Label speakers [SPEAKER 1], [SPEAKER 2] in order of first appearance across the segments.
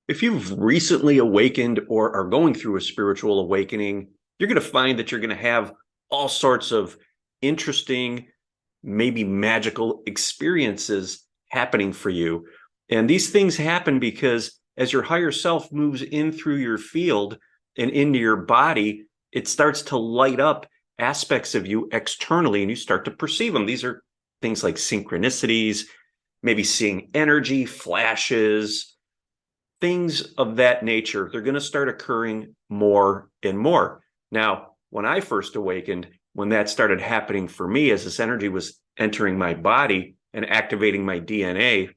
[SPEAKER 1] If you've recently awakened or are going through a spiritual awakening, you're going to find that you're going to have all sorts of interesting, maybe magical experiences happening for you. And these things happen because as your higher self moves in through your field and into your body, it starts to light up aspects of you externally and you start to perceive them. These are things like synchronicities, maybe seeing energy, flashes, things of that nature. They're going to start occurring more and more. Now, when I first awakened, when that started happening for me, as this energy was entering my body and activating my DNA,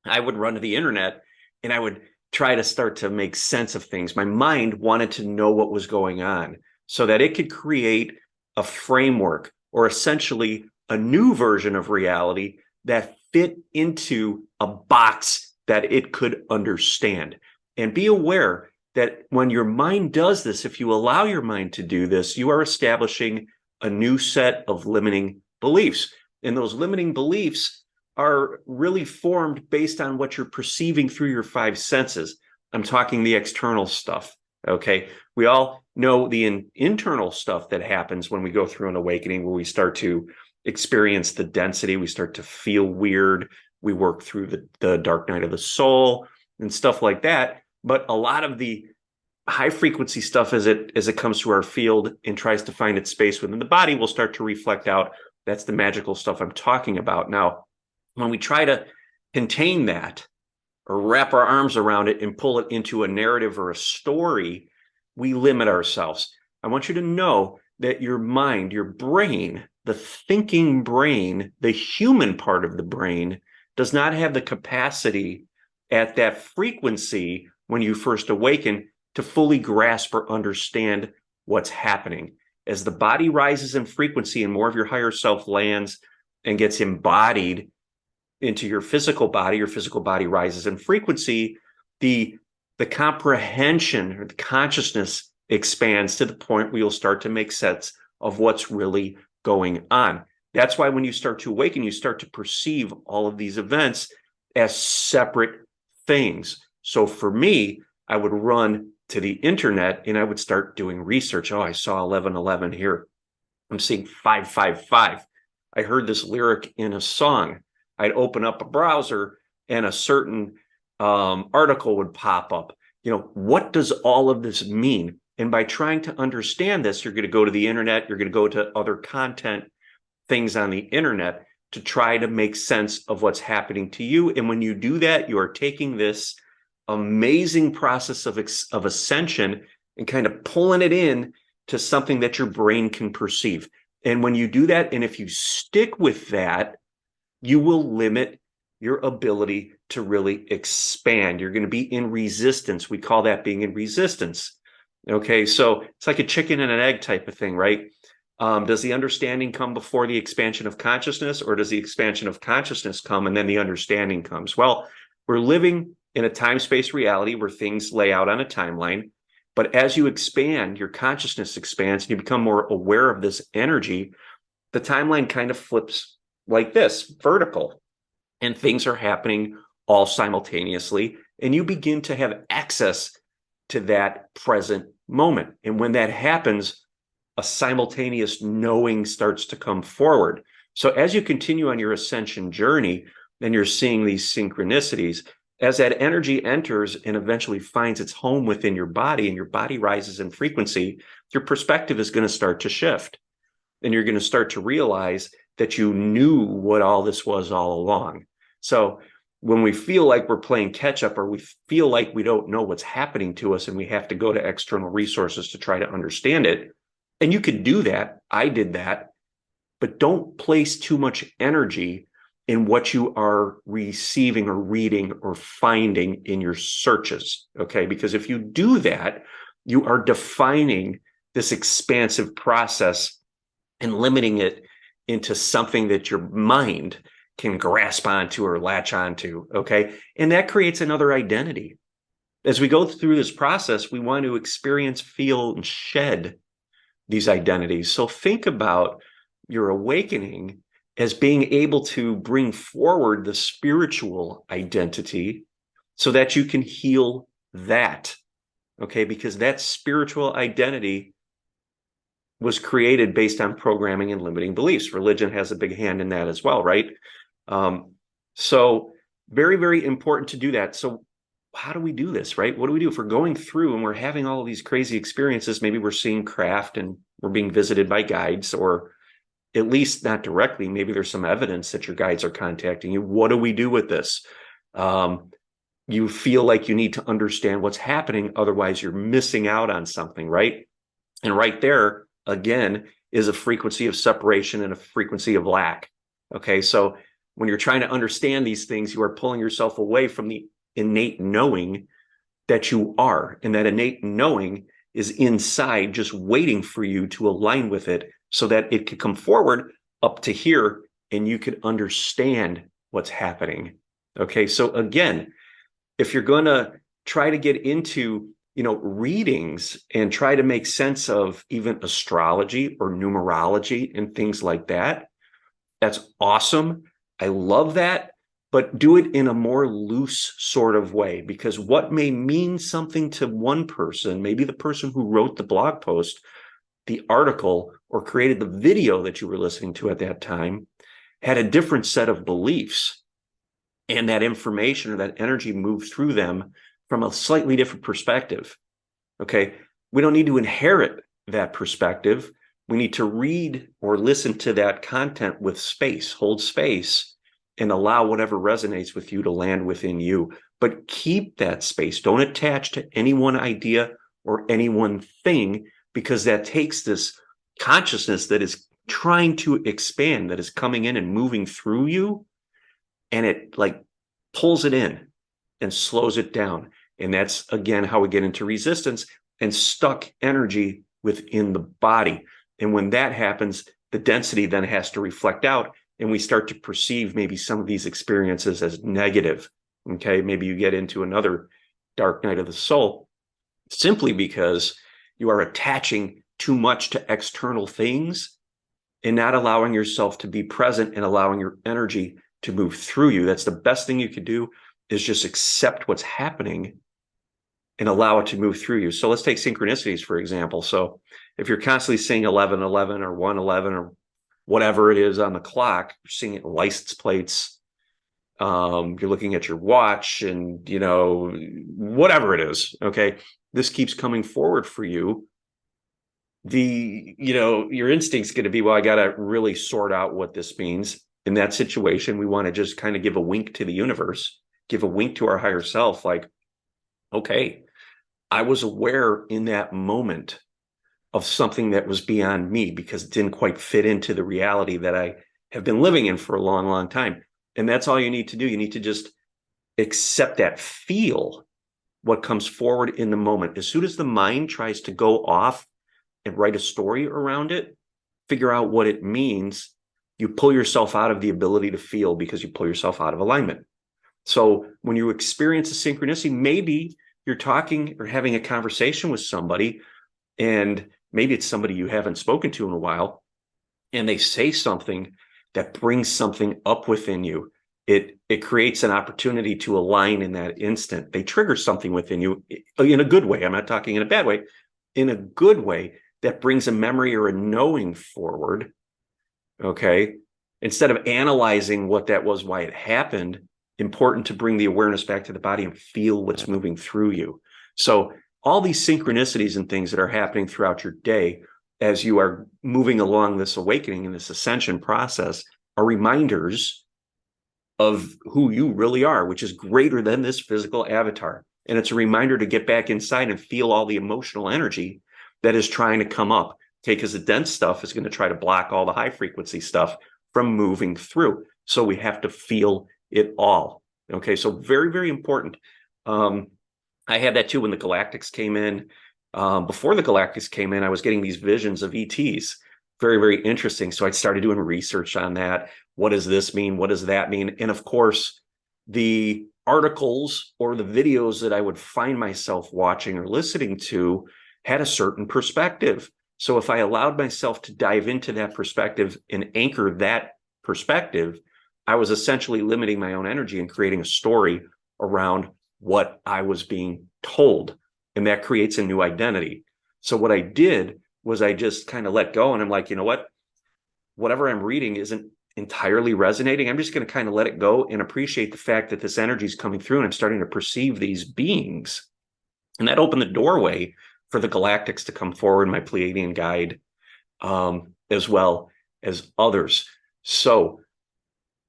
[SPEAKER 1] I would run to the internet and I would try to start to make sense of things. My mind wanted to know what was going on so that it could create a framework or essentially a new version of reality that fit into a box that it could understand. And be aware that when your mind does this, if you allow your mind to do this, you are establishing a new set of limiting beliefs. And those limiting beliefs are really formed based on what you're perceiving through your five senses. I'm talking the external stuff. Okay. We all know the internal stuff that happens when we go through an awakening, where we start to experience the density, we start to feel weird, we work through the dark night of the soul and stuff like that. But a lot of the high frequency stuff, as it comes to our field and tries to find its space within the body, will start to reflect out. That's the magical stuff I'm talking about. Now, when we try to contain that or wrap our arms around it and pull it into a narrative or a story, we limit ourselves. I want you to know that your mind, your brain, the thinking brain, the human part of the brain, does not have the capacity at that frequency when you first awaken to fully grasp or understand what's happening. As the body rises in frequency and more of your higher self lands and gets embodied into your physical body rises in frequency, the comprehension or the consciousness expands to the point where you'll start to make sense of what's really going on. That's why when you start to awaken, you start to perceive all of these events as separate things. So for me, I would run to the internet and I would start doing research. Oh, I saw 1111 here. I'm seeing 555. I heard this lyric in a song. I'd open up a browser and a certain article would pop up. What does all of this mean? And by trying to understand this, you're going to go to the internet, you're going to go to other content, things on the internet to try to make sense of what's happening to you. And when you do that, you are taking this amazing process of ascension and kind of pulling it in to something that your brain can perceive. And when you do that, and if you stick with that, you will limit your ability to really expand. You're going to be in resistance. We call that being in resistance. Okay, so it's like a chicken and an egg type of thing, right? Does the understanding come before the expansion of consciousness, or does the expansion of consciousness come and then the understanding comes? Well, we're living in a time-space reality where things lay out on a timeline. But as you expand, your consciousness expands and you become more aware of this energy, the timeline kind of flips like this, vertical, and things are happening all simultaneously. And you begin to have access to that present moment. And when that happens, a simultaneous knowing starts to come forward. So as you continue on your ascension journey, then you're seeing these synchronicities. As that energy enters and eventually finds its home within your body and your body rises in frequency, your perspective is going to start to shift. And you're going to start to realize that you knew what all this was all along. So when we feel like we're playing catch up, or we feel like we don't know what's happening to us and we have to go to external resources to try to understand it, and you can do that, I did that, but don't place too much energy in what you are receiving or reading or finding in your searches, okay? Because if you do that, you are defining this expansive process and limiting it into something that your mind can grasp onto or latch onto, okay? And that creates another identity. As we go through this process, we want to experience, feel, and shed these identities. So think about your awakening as being able to bring forward the spiritual identity so that you can heal that. Okay, because that spiritual identity was created based on programming and limiting beliefs. Religion has a big hand in that as well, right? So very, very important to do that. So how do we do this, right? What do we do if we're going through and we're having all of these crazy experiences? Maybe we're seeing craft and we're being visited by guides, or at least not directly. Maybe there's some evidence that your guides are contacting you. What do we do with this? You feel like you need to understand what's happening. Otherwise, you're missing out on something, right? And right there, again, is a frequency of separation and a frequency of lack. Okay, so when you're trying to understand these things, you are pulling yourself away from the innate knowing that you are. And that innate knowing is inside, just waiting for you to align with it so that it could come forward up to here and you could understand what's happening. Okay, so again, if you're going to try to get into, readings and try to make sense of even astrology or numerology and things like that, that's awesome. I love that, but do it in a more loose sort of way, because what may mean something to one person, maybe the person who wrote the blog post, the article, or created the video that you were listening to at that time, had a different set of beliefs. And that information or that energy moved through them from a slightly different perspective. Okay. We don't need to inherit that perspective. We need to read or listen to that content with space, hold space, and allow whatever resonates with you to land within you. But keep that space. Don't attach to any one idea or any one thing, because that takes this consciousness that is trying to expand, that is coming in and moving through you, and it like pulls it in and slows it down. And that's, again, how we get into resistance and stuck energy within the body. And when that happens, the density then has to reflect out, and we start to perceive maybe some of these experiences as negative. Okay, maybe you get into another dark night of the soul simply because you are attaching too much to external things and not allowing yourself to be present and allowing your energy to move through you. That's the best thing you could do, is just accept what's happening and allow it to move through you. So let's take synchronicities, for example. So if you're constantly seeing 1111 or 111 or whatever it is on the clock, you're seeing it in license plates, you're looking at your watch, and whatever it is, okay, this keeps coming forward for you. Your instinct's going to be, well, I got to really sort out what this means. In that situation, we want to just kind of give a wink to the universe, give a wink to our higher self, like, okay, I was aware in that moment of something that was beyond me because it didn't quite fit into the reality that I have been living in for a long, long time. And that's all you need to do. You need to just accept that, feel what comes forward in the moment. As soon as the mind tries to go off and write a story around it, figure out what it means, you pull yourself out of the ability to feel because you pull yourself out of alignment. So when you experience a synchronicity, maybe you're talking or having a conversation with somebody, and maybe it's somebody you haven't spoken to in a while, and they say something that brings something up within you. It creates an opportunity to align in that instant. They trigger something within you in a good way. I'm not talking in a bad way. In a good way that brings a memory or a knowing forward. Okay. Instead of analyzing what that was, why it happened, important to bring the awareness back to the body and feel what's moving through you. So all these synchronicities and things that are happening throughout your day as you are moving along this awakening and this ascension process are reminders of who you really are, which is greater than this physical avatar. And it's a reminder to get back inside and feel all the emotional energy that is trying to come up. Okay, because the dense stuff is going to try to block all the high frequency stuff from moving through. So we have to feel it all. Okay, so very, very important. I had that too when the Galactics came in. Before the Galactics came in, I was getting these visions of ETs. Very, very interesting. So I started doing research on that. What does this mean? What does that mean? And of course, the articles or the videos that I would find myself watching or listening to had a certain perspective. So if I allowed myself to dive into that perspective and anchor that perspective, I was essentially limiting my own energy and creating a story around what I was being told. And that creates a new identity. So what I did was I just kind of let go, and I'm like, you know what? Whatever I'm reading isn't entirely resonating. I'm just going to kind of let it go and appreciate the fact that this energy is coming through and I'm starting to perceive these beings. And that opened the doorway for the galactics to come forward, my Pleiadian guide, as well as others. So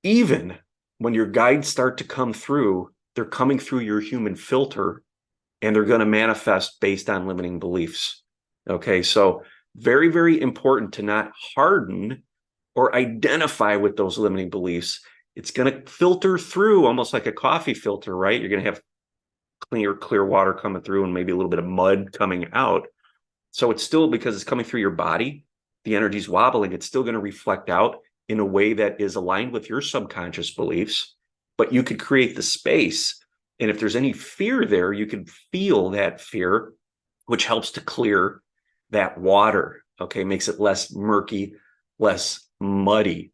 [SPEAKER 1] even when your guides start to come through, they're coming through your human filter, and they're going to manifest based on limiting beliefs. Okay, so very, very important to not harden or identify with those limiting beliefs. It's going to filter through almost like a coffee filter, right? You're going to have clear water coming through and maybe a little bit of mud coming out. So it's still, because it's coming through your body, the energy's wobbling, it's still going to reflect out in a way that is aligned with your subconscious beliefs. But you could create the space. And if there's any fear there, you can feel that fear, which helps to clear that water. Okay, makes it less murky, less muddy.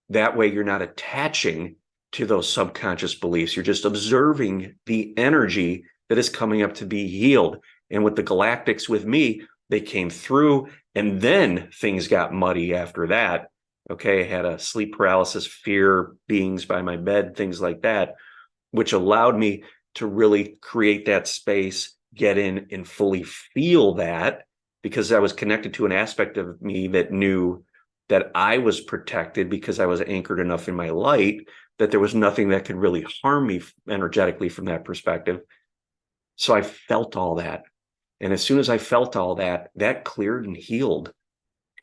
[SPEAKER 1] That way you're not attaching to those subconscious beliefs. You're just observing the energy that is coming up to be healed. And with the galactics with me, they came through, and then things got muddy after that. Okay, I had a sleep paralysis, fear beings by my bed, things like that, which allowed me to really create that space, get in and fully feel that, because I was connected to an aspect of me that knew that I was protected because I was anchored enough in my light that there was nothing that could really harm me energetically from that perspective. So I felt all that. And as soon as I felt all that, that cleared and healed.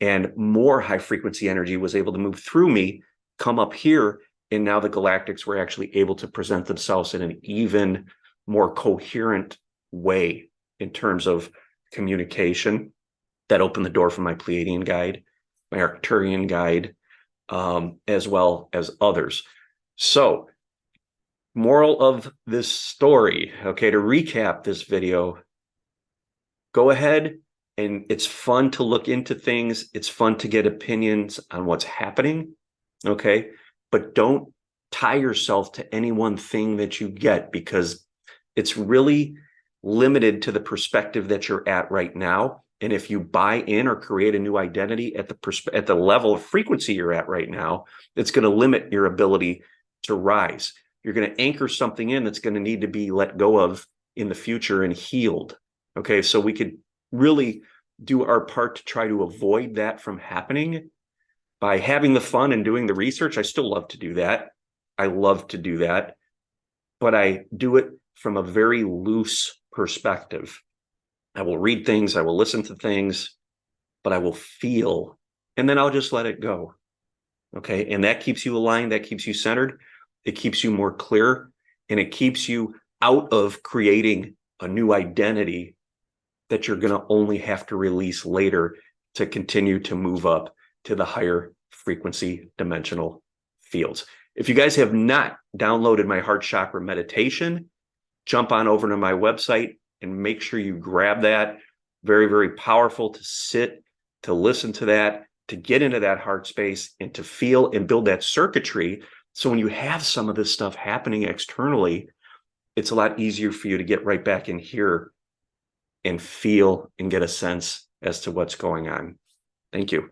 [SPEAKER 1] And more high frequency energy was able to move through me, come up here. And now the galactics were actually able to present themselves in an even more coherent way in terms of communication. That opened the door for my Pleiadian guide, my Arcturian guide, as well as others. So, moral of this story, okay, to recap this video, go ahead, and it's fun to look into things. It's fun to get opinions on what's happening, okay? But don't tie yourself to any one thing that you get, because it's really limited to the perspective that you're at right now. And if you buy in or create a new identity at the level of frequency you're at right now, it's going to limit your ability to rise. You're going to anchor something in that's going to need to be let go of in the future and healed. Okay, so we could really do our part to try to avoid that from happening by having the fun and doing the research. I still love to do that. I love to do that, but I do it from a very loose perspective. I will read things, I will listen to things, but I will feel, and then I'll just let it go. Okay, and that keeps you aligned, that keeps you centered, it keeps you more clear, and it keeps you out of creating a new identity that you're going to only have to release later to continue to move up to the higher frequency dimensional fields. If you guys have not downloaded my heart chakra meditation, jump on over to my website and make sure you grab that. Very, very powerful to sit, to listen to that, to get into that heart space and to feel and build that circuitry. So when you have some of this stuff happening externally, it's a lot easier for you to get right back in here and feel and get a sense as to what's going on. Thank you.